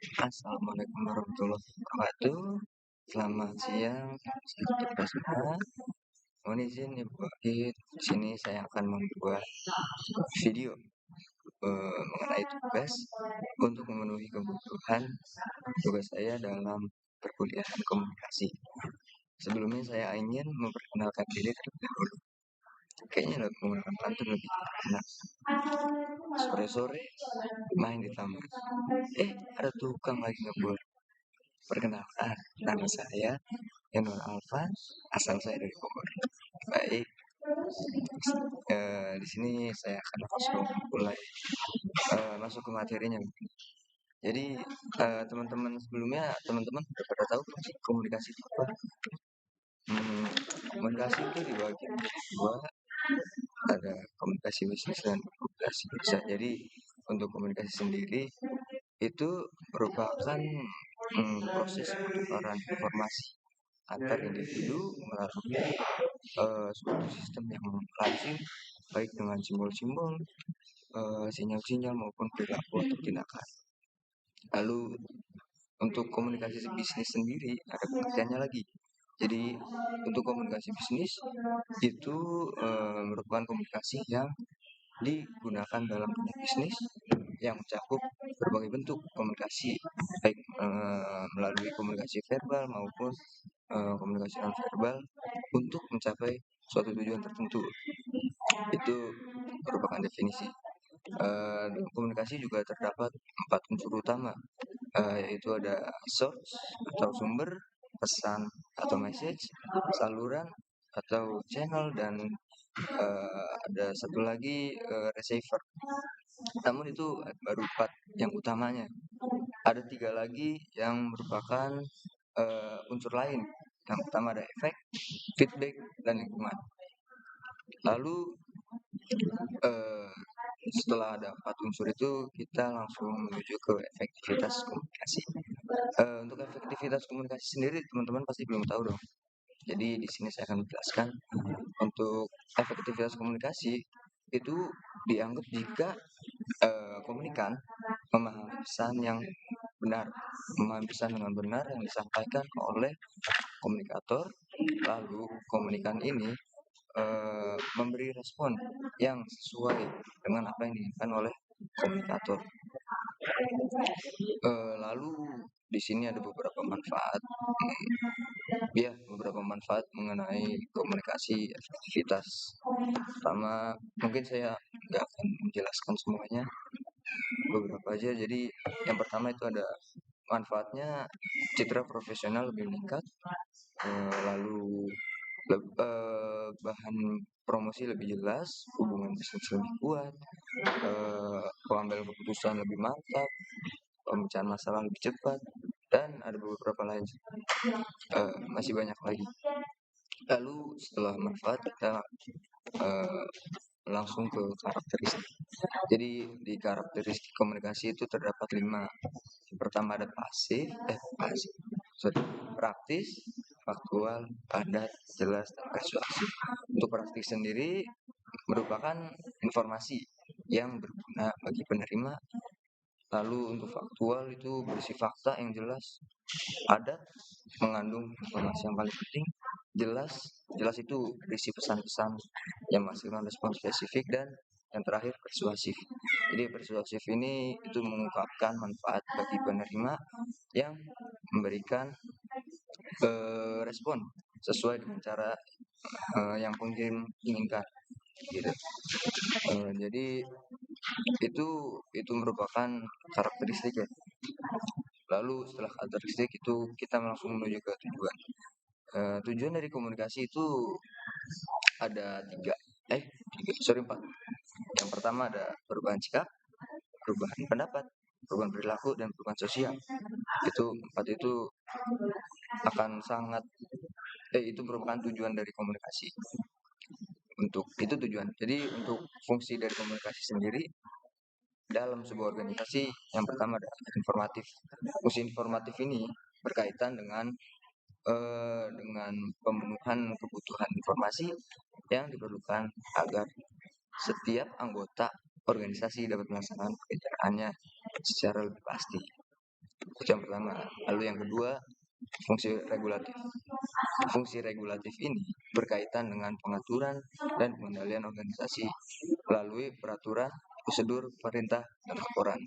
Assalamualaikum warahmatullahi wabarakatuh. Selamat siang, saya kita semua. Mohon izin Ibu Wahid, di sini saya akan membuat video mengenai tugas untuk memenuhi kebutuhan tugas saya dalam perkuliahan komunikasi. Sebelumnya saya ingin memperkenalkan diri terlebih dahulu. Kayaknya menggunakan pantun lebih enak. Sore-sore main di taman. Ada tukang lagi ngebul. Perkenalkan, nama saya Enor Alfa, asal saya dari Bogor. Baik, di sini saya akan langsung mulai masuk ke materinya. Jadi teman-teman sebelumnya, teman-teman sudah pada tahu belum sih komunikasi itu apa? Komunikasi itu dibagi menjadi dua, ada komunikasi bisnis dan komunikasi biasa. Jadi untuk komunikasi sendiri itu merupakan proses pertukaran informasi antar individu melalui suatu sistem yang lazim, baik dengan simbol-simbol, sinyal-sinyal maupun perilaku atau tindakan. Lalu untuk komunikasi bisnis sendiri ada pengertiannya lagi. Jadi untuk komunikasi bisnis itu merupakan komunikasi yang digunakan dalam dunia bisnis yang mencakup berbagai bentuk komunikasi, baik melalui komunikasi verbal maupun komunikasi non verbal untuk mencapai suatu tujuan tertentu. Itu merupakan definisi. Dalam komunikasi juga terdapat 4 unsur utama, yaitu ada source atau sumber, pesan atau message, saluran atau channel, dan ada satu lagi receiver. Namun itu baru 4 yang utamanya. Ada 3 lagi yang merupakan unsur lain. Yang pertama ada efek, feedback, dan lingkungan. Lalu setelah ada 4 unsur itu, kita langsung menuju ke efektivitas komunikasi. Untuk efektivitas komunikasi sendiri, teman-teman pasti belum tahu dong. Jadi di sini saya akan menjelaskan untuk efektivitas komunikasi itu dianggap jika komunikan memahami pesan yang benar, memahami pesan dengan benar yang disampaikan oleh komunikator, lalu komunikan ini memberi respon yang sesuai dengan apa yang diinginkan oleh komunikator. Lalu di sini ada beberapa manfaat, beberapa manfaat mengenai komunikasi efektivitas. Pertama, mungkin saya nggak akan menjelaskan semuanya, beberapa aja. Jadi yang pertama itu ada manfaatnya, citra profesional lebih meningkat, lalu bahan promosi lebih jelas, hubungan bisnis lebih kuat, pengambilan keputusan lebih mantap, pemecahan masalah lebih cepat, dan ada beberapa lain, masih banyak lagi. Lalu setelah manfaat kita langsung ke karakteristik. Jadi di karakteristik komunikasi itu terdapat 5. Yang pertama ada praktis, faktual, padat, jelas, dan persuasif. Untuk praktis sendiri merupakan informasi yang berguna bagi penerima. Lalu untuk faktual itu berisi fakta yang jelas, padat, mengandung informasi yang paling penting, jelas itu berisi pesan-pesan yang menghasilkan respon spesifik, dan yang terakhir persuasif. Jadi persuasif ini itu mengungkapkan manfaat bagi penerima yang memberikan respon sesuai dengan cara yang pengirim inginkan, gitu. Jadi itu merupakan karakteristik ya. Lalu setelah karakteristik itu kita langsung menuju ke tujuan. Tujuan dari komunikasi itu ada 4. Yang pertama ada perubahan sikap, perubahan pendapat, perubahan perilaku, dan perubahan sosial. Itu 4 itu akan sangat itu merupakan tujuan dari komunikasi. Untuk itu tujuan. Jadi untuk fungsi dari komunikasi sendiri dalam sebuah organisasi, yang pertama adalah informatif. Fungsi informatif ini berkaitan dengan pemenuhan kebutuhan informasi yang diperlukan agar setiap anggota organisasi dapat melaksanakan pekerjaannya secara lebih pasti. Itu yang pertama. Lalu yang kedua, fungsi regulatif. Fungsi regulatif ini berkaitan dengan pengaturan dan pengendalian organisasi melalui peraturan, prosedur, perintah, dan laporan.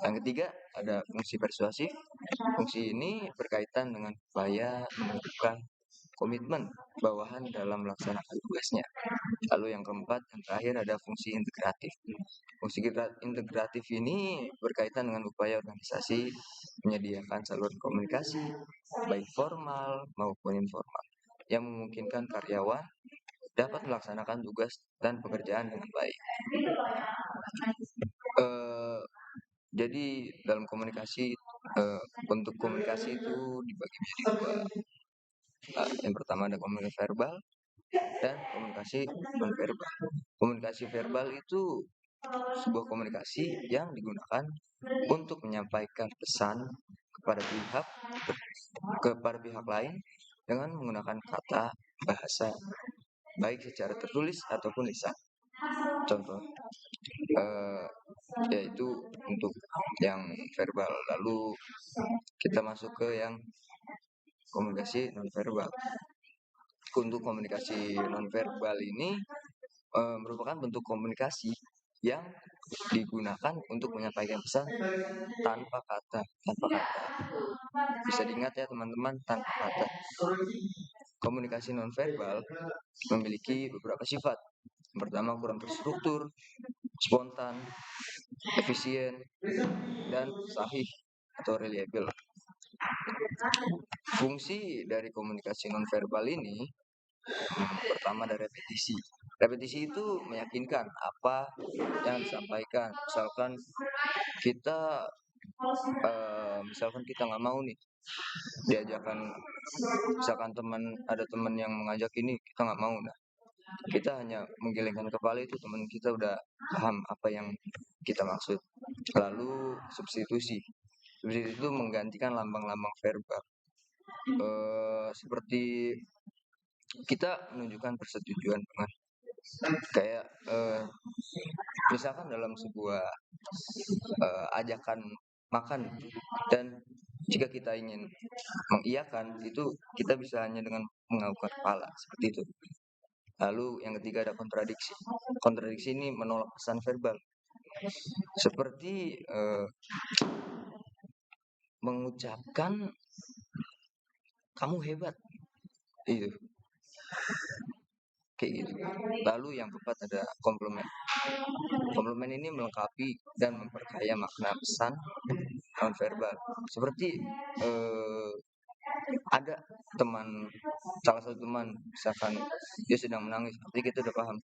Yang ketiga, ada fungsi persuasif. Fungsi ini berkaitan dengan upaya menunjukkan komitmen bawahan dalam melaksanakan tugasnya. Lalu yang keempat, yang terakhir ada fungsi integratif. Fungsi integratif ini berkaitan dengan upaya organisasi menyediakan saluran komunikasi, baik formal maupun informal, yang memungkinkan karyawan dapat melaksanakan tugas dan pekerjaan dengan baik. Jadi dalam komunikasi, bentuk komunikasi itu dibagi menjadi dua. Yang pertama ada komunikasi verbal dan komunikasi nonverbal. Komunikasi verbal itu sebuah komunikasi yang digunakan untuk menyampaikan pesan kepada pihak lain dengan menggunakan kata, bahasa, baik secara tertulis ataupun lisan. Contoh, yaitu untuk yang verbal. Lalu kita masuk ke yang komunikasi nonverbal. Untuk komunikasi nonverbal ini merupakan bentuk komunikasi yang digunakan untuk menyampaikan pesan tanpa kata. Bisa diingat ya teman-teman, tanpa kata. Komunikasi nonverbal memiliki beberapa sifat. Yang pertama, kurang terstruktur, spontan, efisien, dan sahih atau reliable. Fungsi dari komunikasi nonverbal ini pertama ada repetisi. Repetisi itu meyakinkan apa yang disampaikan. Misalkan kita nggak mau nih diajakan, misalkan ada teman yang mengajak ini, kita nggak mau. Nah, kita hanya menggelengkan kepala, itu teman kita udah paham apa yang kita maksud. Lalu substitusi itu menggantikan lambang-lambang verbal. Seperti kita menunjukkan persetujuan dengan kayak misalkan dalam sebuah ajakan makan, dan jika kita ingin mengiyakan, itu kita bisa hanya dengan menganggukkan kepala seperti itu. Lalu yang ketiga ada kontradiksi. Kontradiksi ini menolak pesan verbal, seperti mengucapkan kamu hebat, itu kayak gitu. Lalu yang keempat ada komplement. Komplement ini melengkapi dan memperkaya makna pesan nonverbal. Seperti ada salah satu teman, misalkan dia sedang menangis, artinya kita udah paham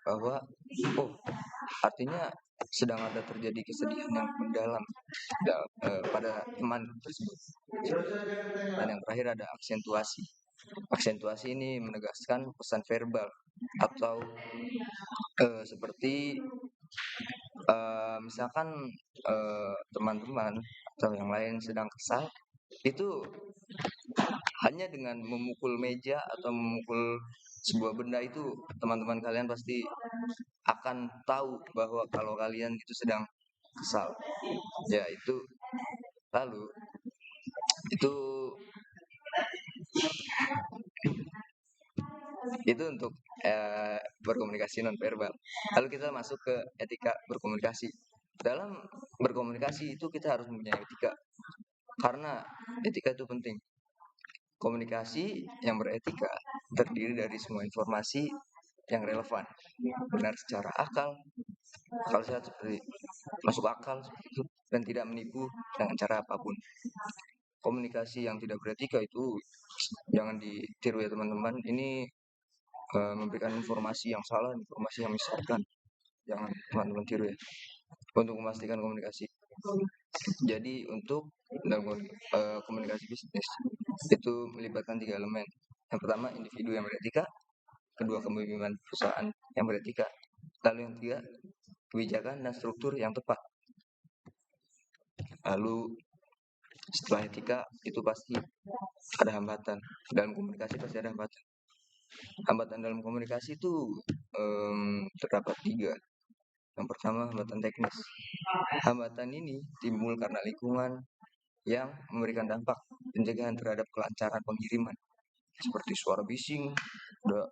bahwa artinya sedang ada terjadi kesedihan yang mendalam pada teman tersebut. Dan yang terakhir ada aksentuasi. Aksentuasi ini menegaskan pesan verbal, atau seperti misalkan teman-teman atau yang lain sedang kesal, itu hanya dengan memukul meja atau memukul sebuah benda, itu teman-teman kalian pasti akan tahu bahwa kalau kalian itu sedang kesal. Ya, itu. Lalu itu untuk berkomunikasi nonverbal. Lalu kita masuk ke etika berkomunikasi. Dalam berkomunikasi itu kita harus mempunyai etika, karena etika itu penting. Komunikasi yang beretika terdiri dari semua informasi yang relevan, benar secara akal sehat, seperti masuk akal seperti itu, dan tidak menipu dengan cara apapun. Komunikasi yang tidak beretika itu jangan ditiru ya teman-teman. Ini memberikan informasi yang salah, informasi yang menyesatkan. Jangan teman-teman tiru ya, untuk memastikan komunikasi. Jadi untuk dalam komunikasi bisnis itu melibatkan 3 elemen. Yang pertama, individu yang beretika. Kedua, kepemimpinan perusahaan yang beretika. Lalu yang ketiga, kebijakan dan struktur yang tepat. Lalu setelah etika itu pasti ada hambatan. Dalam komunikasi pasti ada hambatan. Hambatan dalam komunikasi itu terdapat 3. Yang pertama, hambatan teknis. Hambatan ini timbul karena lingkungan, yang memberikan dampak pencegahan terhadap kelancaran pengiriman seperti suara bising, udah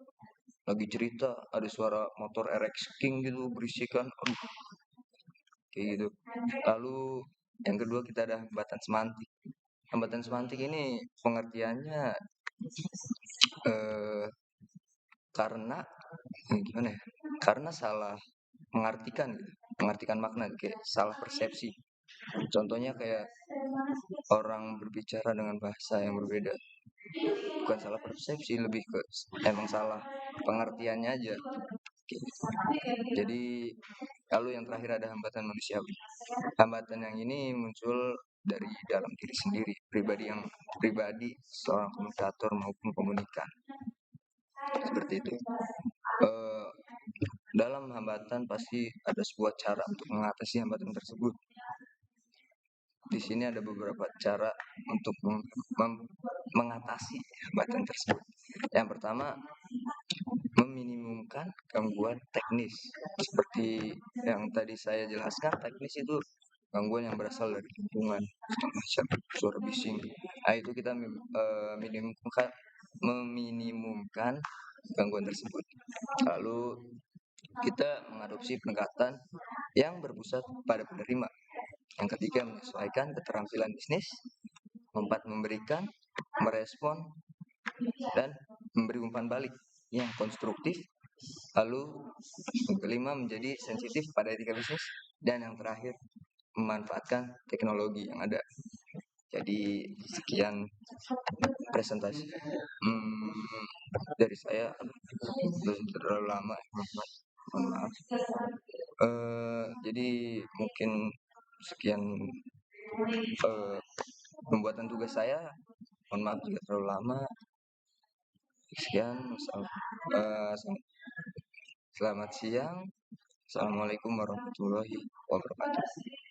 lagi cerita ada suara motor RX King gitu berisikan, kayak gitu. Lalu yang kedua kita ada hambatan semantik. Hambatan semantik ini pengertiannya eh, karena gimana ya? Karena salah mengartikan gitu, mengartikan makna kayak salah persepsi. Contohnya kayak orang berbicara dengan bahasa yang berbeda, bukan salah persepsi, lebih ke emang salah pengertiannya aja. Jadi lalu yang terakhir ada hambatan manusiawi. Hambatan yang ini muncul dari dalam diri sendiri, pribadi seorang komunikator maupun komunikan. Seperti itu. Eh, dalam hambatan pasti ada sebuah cara untuk mengatasi hambatan tersebut. Di sini ada beberapa cara untuk mengatasi hambatan tersebut. Yang pertama, meminimumkan gangguan teknis. Seperti yang tadi saya jelaskan, teknis itu gangguan yang berasal dari lingkungan, macam suara bising. Nah, itu kita meminimumkan gangguan tersebut. Lalu kita mengadopsi pendekatan yang berpusat pada penerima. Yang ketiga, menyesuaikan keterampilan bisnis. Keempat, memberikan, merespon, dan memberi umpan balik yang konstruktif. Lalu yang kelima, menjadi sensitif pada etika bisnis. Dan yang terakhir, memanfaatkan teknologi yang ada. Jadi sekian presentasi dari saya. Sudah terlalu lama, mohon maaf. Jadi mungkin sekian pembuatan tugas saya. Mohon maaf jika terlalu lama. Sekian, selamat siang. Assalamualaikum warahmatullahi wabarakatuh.